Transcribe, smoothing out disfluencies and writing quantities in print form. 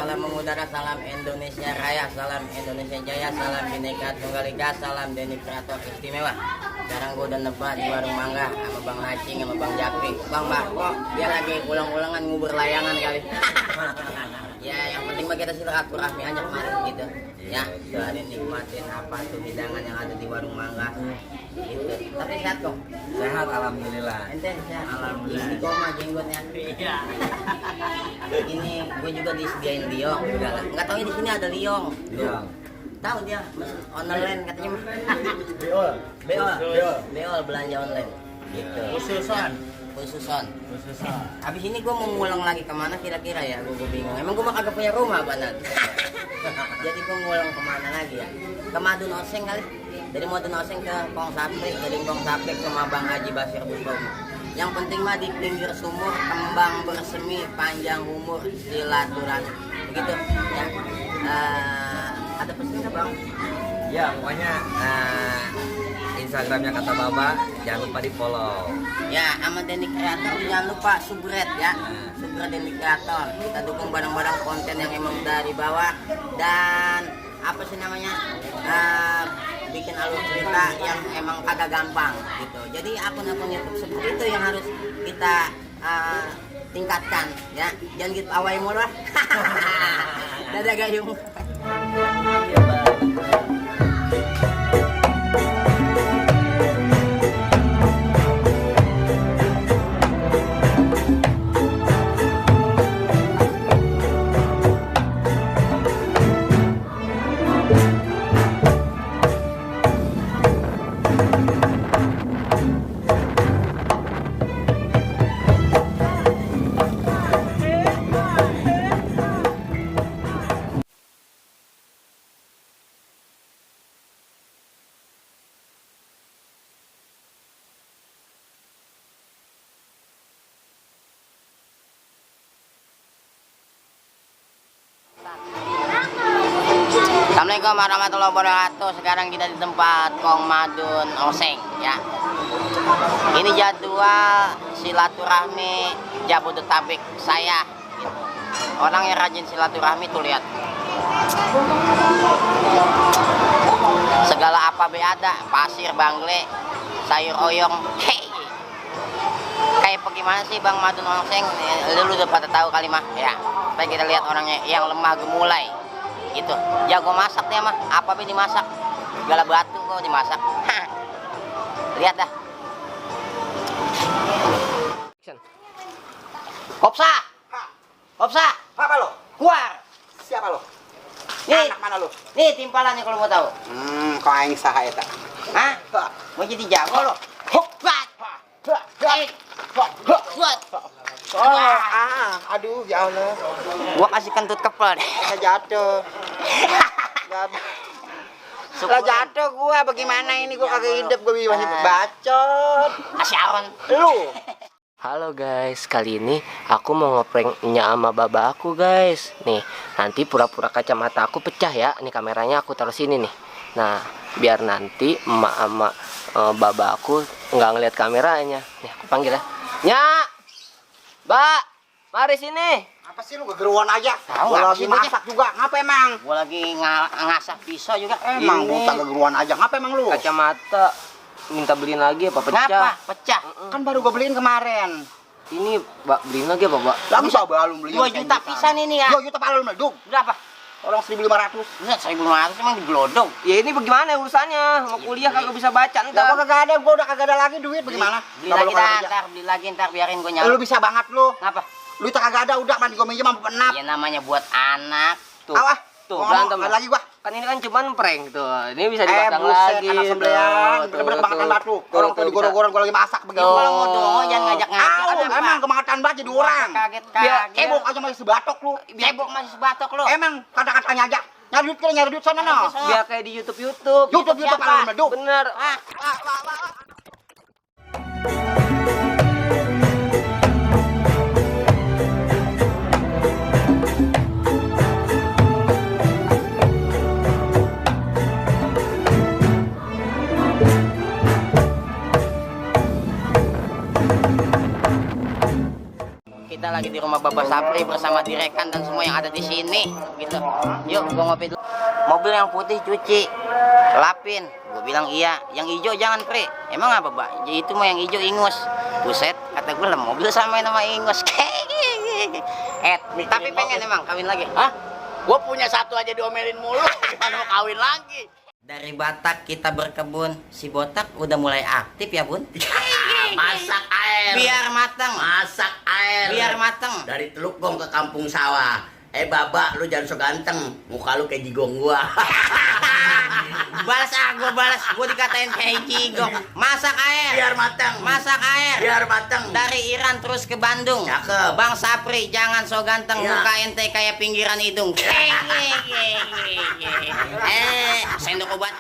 salam mengudara, salam Indonesia Raya, salam Indonesia Jaya, salam Bhinneka Tunggal Ika, salam Denny Kreator Istimewa. Sekarang gue udah nebak di warung mangga sama Bang Nacing sama Bang Japri. Bang Barko, dia lagi ulang-ulangan ngubur layangan kali. Ya, yang penting mah kita silaturahmi aja kemarin gitu. Ya, sehari nikmatin apa tuh hidangan yang ada di warung mangga. Gitu. Tapi sehat kok. Sehat, alhamdulillah. Ente sehat. Alhamdulillah. Istiqomah jenggotnya. Iya. Ini gue juga disediain liong. Enggak tahu di sini ada liong. Liong. Tahu dia mesin online katanya mah. Beol. Beol belanja online. Gitu. Khususan. Khususan. Habis ini gue mau ngulang lagi kemana kira-kira ya? Gue bingung. Emang gue mah kagak punya rumah banget. Jadi gue ngulang kemana lagi ya? Ke Madun Oseng kali. Dari Madun Oseng ke Pong Saprik, dari Pong Saprik ke Bang Haji Basir Bustomi. Yang penting mah di pinggir sumur, kembang bersemi, panjang umur, silaturahmi. Begitu ya. Ada pesan nggak Bang? Ya, pokoknya Instagramnya Kata Baba, jangan lupa di follow. Ya, sama Denny Kreator jangan lupa subscribe ya. Subscribe Denny Kreator. Kita dukung barang-barang konten yang emang dari bawah dan apa sih namanya? Bikin alur cerita yang emang kagak gampang gitu. Jadi akun-akun YouTube seperti itu yang harus kita tingkatkan ya. Jangan gitu awai mulu lah. Dadah gayung. Assalamualaikum warahmatullahi wabarakatuh. Sekarang kita di tempat Kong Madun Oseng ya. Ini jadwal silaturahmi Jabodetabek saya gitu. Orang yang rajin silaturahmi tuh lihat. Segala apa be ada, pasir, bangle, sayur oyong. Kayak bagaimana sih Bang Madun Oseng? Lu udah pada tahu kali mah ya. Supaya kita lihat orangnya yang lemah gemulai. Gitu, jago masak dia mah, apa be dimasak, segala batu kok dimasak. Lihat dah. Kopsa, Kopsa, Apa lo? keluar. Siapa lo? Nih, Anak mana lo? nih timpalannya kalau mau tahu. Kau aing saha eta? Hah? Mau jadi jago lo? Hokbat, buat. Aduh ya Allah. Gua kasih kentut kepel deh. Saya jatuh. Lah jatuh gua, bagaimana ini gua kagak hidup, gua masih bacot. Asyaron. Lu. Halo guys, kali ini aku mau ngeprank Nya sama baba aku guys. Nih, nanti pura-pura kacamata aku pecah ya. Nih kameranya aku taruh sini nih. Nah, biar nanti emak sama baba aku nggak ngeliat kameranya. Nih aku panggil ya. Nya, Mbak, mari sini. Apa sih lu gegeruan aja? Tahu Gua apa lagi sih, masak juga. Ngapa emang? Gua lagi ngasah pisau juga. Emang Ini. gua tak gegeruan aja. Ngapa emang lu? Kacamata minta beliin lagi apa Ngapa? pecah? Pecah. Kan baru gua beliin kemarin. Ini Mbak beliin lagi apa, Mbak? Lagi coba belum beli. 2 juta pisan ini ya. 2 juta palung meleduk. Berapa? Orang 1.500. Enggak, 1.500 emang digelodong. Ya ini bagaimana urusannya? Mau kuliah kagak bisa baca Lah ntar. gua kagak ada, gua udah kagak ada lagi duit bagaimana? Beli Coba lagi lu kalau dah, kerja. ntar beli lagi ntar biarin gue Lu nyala. bisa banget lu. Ngapa? Lu tak kagak ada, udah mandi gua minjem sama penap. Ya namanya buat anak. Tuh. Awah. Tuh, Gua berantem. ngomong, ada lagi gua. Kan ini kan cuman prank tuh. Ini bisa dipasang Buset, lagi. anak sembelian, tuh, bener-bener tuh, kemakan tuh. batu. Tuh, Orang tuh, tuh bisa. digorong-gorong gua lagi masak begitu. Tuh. Kalau mau dongo jangan ngajak-ngajak. Au, Ada, emang Pak. kemakan batu jadi orang. Kaget-kaget. Cebok aja masih sebatok lu. Cebok masih sebatok lo. Emang kata-katanya aja. Nyari duit kira nyari duit sana no. Biar kayak di YouTube. YouTube siapa? kalau meleduk. Bener. Kita lagi di rumah Bapak Sapri bersama direkan dan semua yang ada di sini. Gitu. Yuk, gua ngopi dulu. Mobil yang putih cuci, lapin. Gue bilang iya. Yang hijau jangan, Pri. Emang apa, Pak? Itu mah yang hijau ingus. Buset, kata gue lah mobil sama nama ingus. Tapi pengen emang kawin lagi. Hah? Gua punya satu aja diomelin mulu. Gimana mau kawin lagi? Dari Batak kita berkebun, si Botak udah mulai aktif ya, Bun. Masak air. Biar mateng. Masak air. Biar mateng. Dari Teluk Gong ke Kampung Sawah. Baba, lu jangan so ganteng. Muka lu kayak jigong gua. Balas gue balas. Gue dikatain kayak jigong. Masak air. Biar mateng. Masak air. Biar mateng. Dari Iran terus ke Bandung. Cakep. Bang Sapri, jangan so ganteng. Iya. Muka ente kayak pinggiran hidung. Sendok obat.